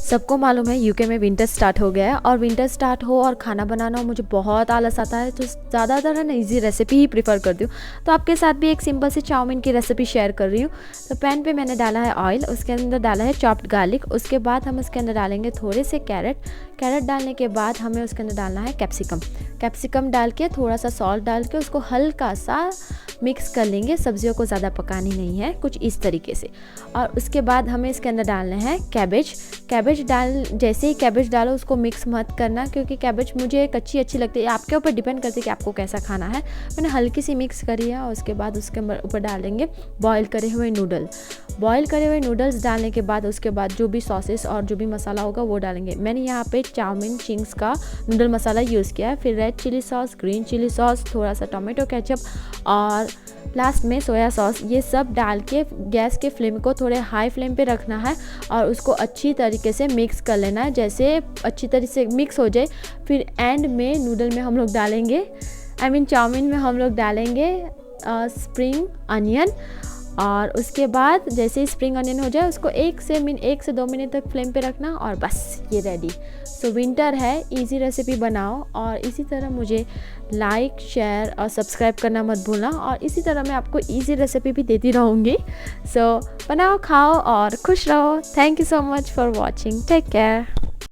सबको मालूम है यूके में विंटर स्टार्ट हो गया है, और विंटर स्टार्ट हो और खाना बनाना हो मुझे बहुत आलस आता है, तो ज़्यादातर है ना इजी रेसिपी ही प्रीफर करती हूँ। तो आपके साथ भी एक सिंपल सी चाउमीन की रेसिपी शेयर कर रही हूँ। तो पैन पे मैंने डाला है ऑयल, उसके अंदर डाला है चॉप्ड गार्लिक, उसके बाद हम उसके अंदर डालेंगे थोड़े से कैरेट डालने के बाद हमें उसके अंदर डालना है कैप्सिकम डाल के थोड़ा सा सॉल्ट डाल के उसको हल्का सा मिक्स कर लेंगे। सब्जियों को ज़्यादा पकानी नहीं है, कुछ इस तरीके से। और उसके बाद हमें इसके अंदर डालना है कैबेज जैसे ही कैबेज डालो उसको मिक्स मत करना, क्योंकि कैबेज मुझे कच्ची अच्छी लगती है, आपके ऊपर डिपेंड करती है कि आपको कैसा खाना है। मैंने हल्की सी मिक्स करी है और उसके बाद उसके ऊपर डालेंगे बॉईल करे हुए नूडल्स डालने के बाद उसके बाद जो भी सॉसेस और जो भी मसाला होगा वो डालेंगे। मैंने यहाँ पे चाउमीन चिंग्स का नूडल मसाला यूज़ किया है, फिर red chilli sauce, green chilli sauce, थोड़ा सा टोमेटो केचप और लास्ट में सोया सॉस, ये सब डाल के गैस के फ्लेम को थोड़े हाई फ्लेम पे रखना है और उसको अच्छी तरीके से मिक्स कर लेना है। जैसे अच्छी तरीके से मिक्स हो जाए फिर एंड में नूडल में हम लोग डालेंगे चाउमीन में हम लोग डालेंगे स्प्रिंग अनियन, और उसके बाद जैसे ही स्प्रिंग अनियन हो जाए उसको 1 से 2 मिनट तक फ्लेम पे रखना और बस ये रेडी। सो विंटर है, इजी रेसिपी बनाओ और इसी तरह मुझे लाइक शेयर और सब्सक्राइब करना मत भूलना, और इसी तरह मैं आपको इजी रेसिपी भी देती रहूँगी। सो बनाओ, खाओ और खुश रहो। Thank you so much for watching. Take care.